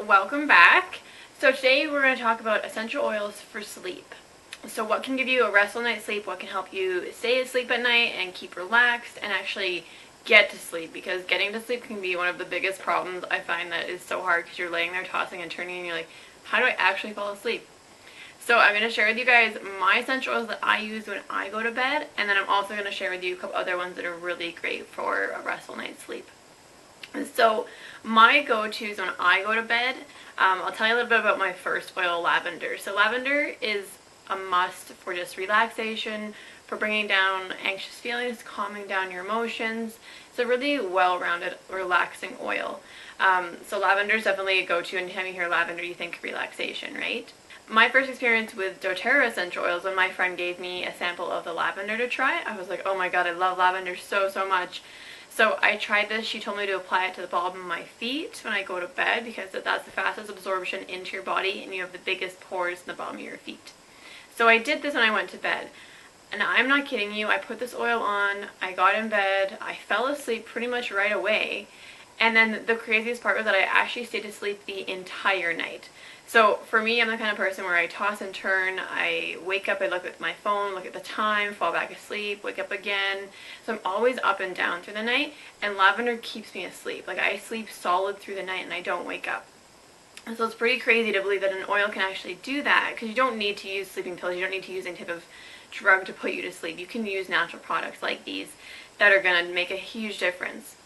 welcome back. So today we're going to talk about essential oils for sleep. So what can give you a restful night's sleep, what can help you stay asleep at night and keep relaxed and actually get to sleep, because getting to sleep can be one of the biggest problems. I find that is so hard because you're laying there tossing and turning and you're like, how do I actually fall asleep? So I'm going to share with you guys my essential oils that I use when I go to bed, and then I'm also going to share with you a couple other ones that are really great for a restful night's sleep. So my go-tos when I go to bed, I'll tell you a little bit about my first oil, lavender. So lavender is a must for just relaxation, for bringing down anxious feelings, calming down your emotions. It's a really well-rounded, relaxing oil. So lavender is definitely a go-to. Anytime you hear lavender, you think relaxation, right? My first experience with doTERRA essential oils, when my friend gave me a sample of the lavender to try, I was like, oh my god, I love lavender so much. So I tried this. She told me to apply it to the bottom of my feet when I go to bed, because that's the fastest absorption into your body and you have the biggest pores in the bottom of your feet. So I did this when I went to bed. And I'm not kidding you, I put this oil on, I got in bed, I fell asleep pretty much right away. And then the craziest part was that I actually stayed asleep the entire night. So for me, I'm the kind of person where I toss and turn, I wake up, I look at my phone, look at the time, fall back asleep, wake up again. So I'm always up and down through the night, and lavender keeps me asleep. Like, I sleep solid through the night and I don't wake up. And so it's pretty crazy to believe that an oil can actually do that, because you don't need to use sleeping pills, you don't need to use any type of drug to put you to sleep. You can use natural products like these that are going to make a huge difference.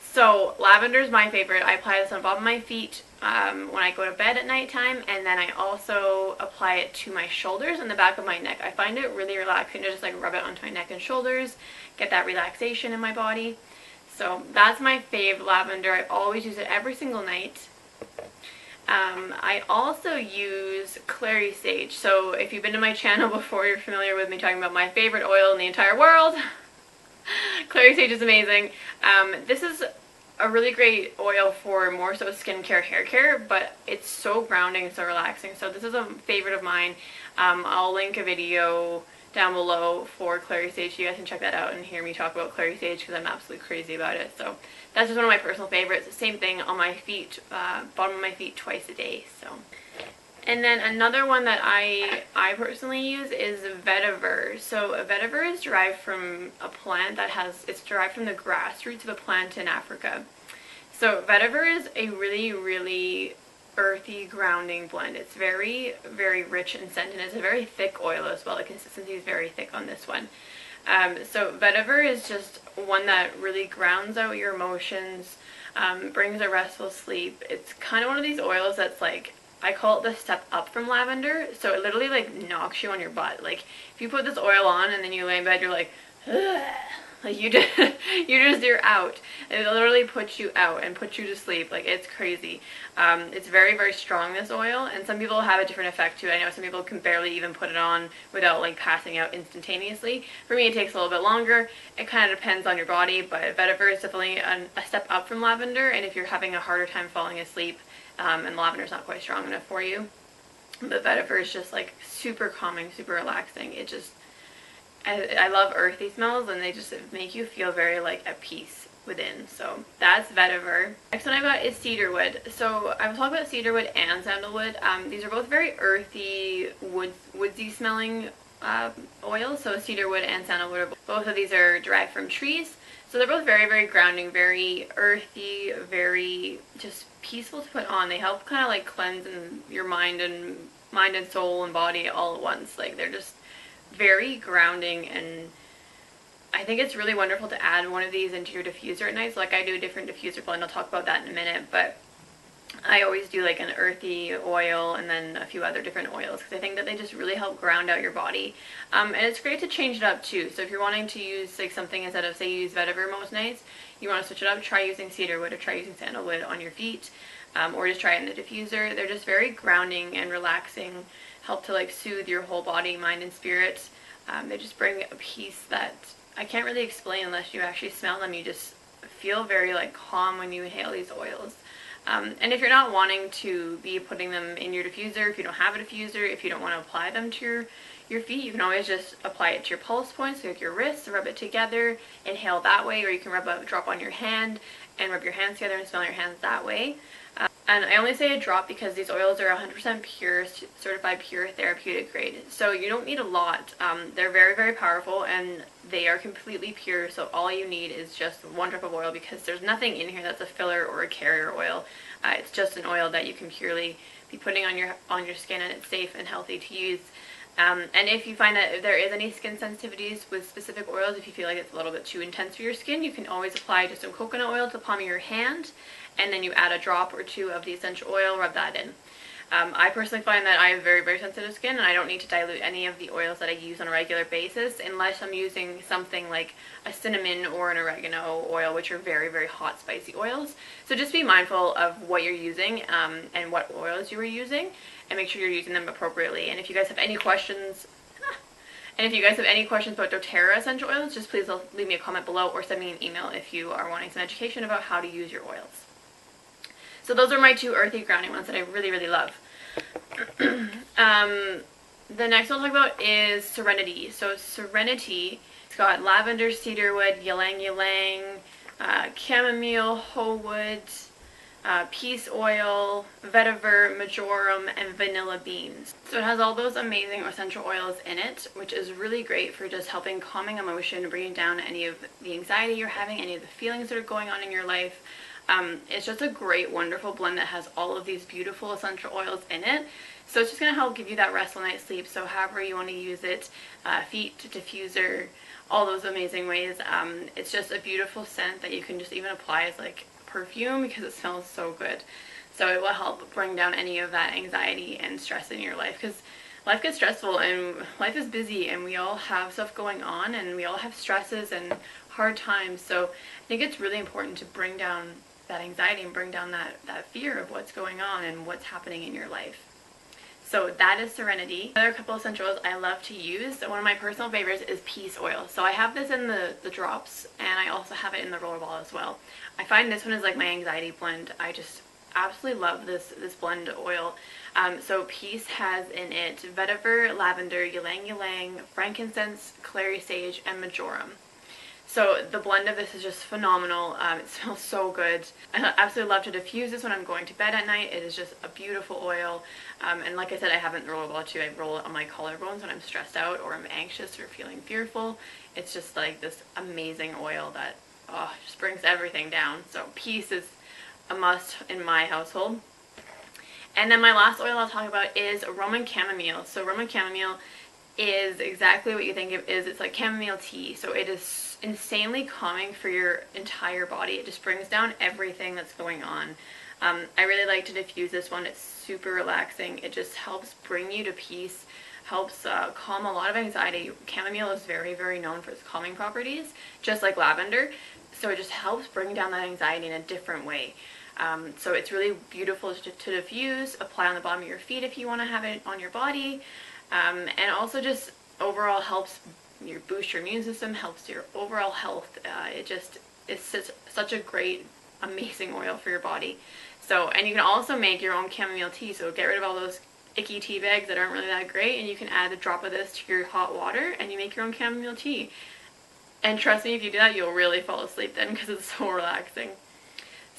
So lavender is my favorite. I apply this on the bottom of my feet when I go to bed at nighttime, and then I also apply it to my shoulders and the back of my neck. I find it really relaxing to just like rub it onto my neck and shoulders, get that relaxation in my body. So that's my fave, lavender. I always use it every single night. I also use clary sage. So if you've been to my channel before, you're familiar with me talking about my favorite oil in the entire world. Clary sage is amazing. This is a really great oil for more so skincare, hair care, but it's so grounding and so relaxing. So this is a favorite of mine. I'll link a video down below for clary sage so you guys can check that out and hear me talk about clary sage, because I'm absolutely crazy about it. So that's just one of my personal favorites. Same thing on my feet, bottom of my feet twice a day. So. And then another one that I personally use is Vetiver. So Vetiver is derived from a plant it's derived from the grass roots of a plant in Africa. So Vetiver is a really earthy, grounding blend. It's very rich in scent, and it's a very thick oil as well. The consistency is very thick on this one. So Vetiver is just one that really grounds out your emotions, brings a restful sleep. It's kind of one of these oils that's like, I call it the step up from lavender. So it literally like knocks you on your butt. Like, if you put this oil on and then you lay in bed, you're like, ugh. Like you're out. It literally puts you out and puts you to sleep. Like, it's crazy. It's very strong, this oil, and some people have a different effect to it. I know some people can barely even put it on without like passing out instantaneously. For me, it takes a little bit longer. It kind of depends on your body, but Vetiver is definitely a step up from lavender. And if you're having a harder time falling asleep, and lavender's not quite strong enough for you, but Vetiver is just like super calming, super relaxing. It just, I love earthy smells, and they just make you feel very like at peace within. So that's Vetiver. Next one I got is cedarwood. So I was talking about cedarwood and sandalwood. These are both very earthy, woodsy smelling oils. So cedarwood and sandalwood, both of these are derived from trees. So they're both very grounding, very earthy, very just peaceful to put on. They help kind of like cleanse your mind and soul and body all at once. Like, they're just very grounding, and I think it's really wonderful to add one of these into your diffuser at night. So like, I do a different diffuser blend. I'll talk about that in a minute, but I always do like an earthy oil and then a few other different oils, because I think that they just really help ground out your body. And it's great to change it up too. So if you're wanting to use like something, instead of say you use Vetiver most nights, you want to switch it up, try using cedarwood or try using sandalwood on your feet, or just try it in the diffuser. They're just very grounding and relaxing, help to like soothe your whole body, mind, and spirit. They just bring a peace that I can't really explain unless you actually smell them. You just feel very like calm when you inhale these oils. And if you're not wanting to be putting them in your diffuser, if you don't have a diffuser, if you don't want to apply them to your feet, you can always just apply it to your pulse points, so like your wrists, rub it together, inhale that way, or you can rub a drop on your hand and rub your hands together and smell your hands that way. And I only say a drop because these oils are 100% pure, certified pure therapeutic grade. So you don't need a lot. They're very, very powerful and they are completely pure. So all you need is just one drop of oil because there's nothing in here that's a filler or a carrier oil. It's just an oil that you can purely be putting on your skin, and it's safe and healthy to use. And if you find that if there is any skin sensitivities with specific oils, if you feel like it's a little bit too intense for your skin, you can always apply just some coconut oil to the palm of your hand, and then you add a drop or two of the essential oil, rub that in. I personally find that I have very, very sensitive skin, and I don't need to dilute any of the oils that I use on a regular basis unless I'm using something like a cinnamon or an oregano oil, which are very, very hot, spicy oils. So just be mindful of what you're using and what oils you are using, and make sure you're using them appropriately. And if you guys have any questions, about doTERRA essential oils, just please leave me a comment below or send me an email if you are wanting some education about how to use your oils. So those are my two earthy grounding ones that I really, really love. The next one I'll talk about is Serenity. So Serenity, it's got lavender, cedarwood, ylang ylang, chamomile, whole wood, peace oil, vetiver, marjoram, and vanilla beans. So it has all those amazing essential oils in it, which is really great for just helping calming emotion, bringing down any of the anxiety you're having, any of the feelings that are going on in your life. It's just a great, wonderful blend that has all of these beautiful essential oils in it. So it's just going to help give you that restful night's sleep. So however you want to use it, feet, diffuser, all those amazing ways. It's just a beautiful scent that you can just even apply as like perfume because it smells so good. So it will help bring down any of that anxiety and stress in your life, because life gets stressful and life is busy and we all have stuff going on and we all have stresses and hard times. So I think it's really important to bring down that anxiety and bring down that fear of what's going on and what's happening in your life. So that is Serenity. Another couple of essential oils I love to use, one of my personal favorites is peace oil. So I have this in the drops, and I also have it in the roller ball as well. I find this one is like my anxiety blend. I just absolutely love this blend oil. So peace has in it vetiver, lavender, ylang ylang, frankincense, clary sage, and marjoram. So the blend of this is just phenomenal. It smells so good. I absolutely love to diffuse this when I'm going to bed at night. It is just a beautiful oil. And like I said, I have it in the roller ball too. I roll it on my collarbones when I'm stressed out or I'm anxious or feeling fearful. It's just like this amazing oil that just brings everything down. So peace is a must in my household. And then my last oil I'll talk about is Roman chamomile. So Roman chamomile is exactly what you think it is. It's like chamomile tea. So it is insanely calming for your entire body. It just brings down everything that's going on. I really like to diffuse this one. It's super relaxing. It just helps bring you to peace, helps calm a lot of anxiety. Chamomile is very, very known for its calming properties, just like lavender. So it just helps bring down that anxiety in a different way. So it's really beautiful to diffuse, apply on the bottom of your feet if you want to have it on your body, and also just overall helps boost your immune system, helps your overall health. It just is such a great, amazing oil for your body. So, and you can also make your own chamomile tea. So get rid of all those icky tea bags that aren't really that great, and you can add a drop of this to your hot water and you make your own chamomile tea. And trust me, if you do that, you'll really fall asleep then because it's so relaxing.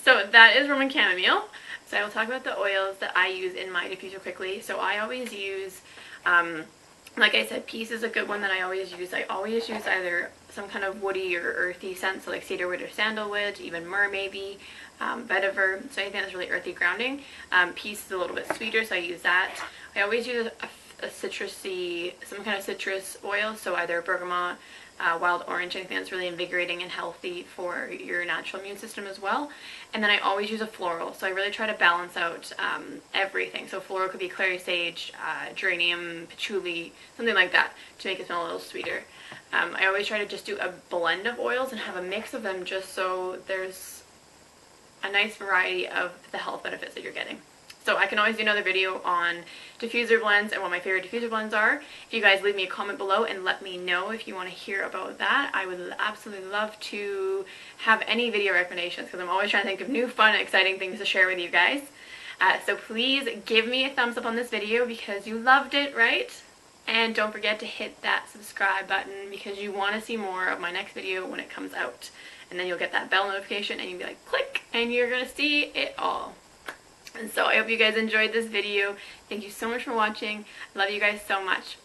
So that is Roman chamomile. So I will talk about the oils that I use in my diffuser quickly. So I always use, like I said, peace is a good one that I always use. I always use either some kind of woody or earthy scent, so like cedarwood or sandalwood, even myrrh maybe, vetiver, so anything that's really earthy grounding. Peace is a little bit sweeter, so I use that. I always use a citrusy, some kind of citrus oil, so either bergamot, wild orange, anything that's really invigorating and healthy for your natural immune system as well. And then I always use a floral, so I really try to balance out everything. So floral could be clary sage, geranium, patchouli, something like that, to make it smell a little sweeter. I always try to just do a blend of oils and have a mix of them just so there's a nice variety of the health benefits that you're getting. So I can always do another video on diffuser blends and what my favorite diffuser blends are. If you guys leave me a comment below and let me know if you want to hear about that, I would absolutely love to have any video recommendations because I'm always trying to think of new, fun, exciting things to share with you guys. So please give me a thumbs up on this video because you loved it, right? And don't forget to hit that subscribe button because you want to see more of my next video when it comes out. And then you'll get that bell notification and you'll be like, click, and you're going to see it all. And so I hope you guys enjoyed this video. Thank you so much for watching. I love you guys so much.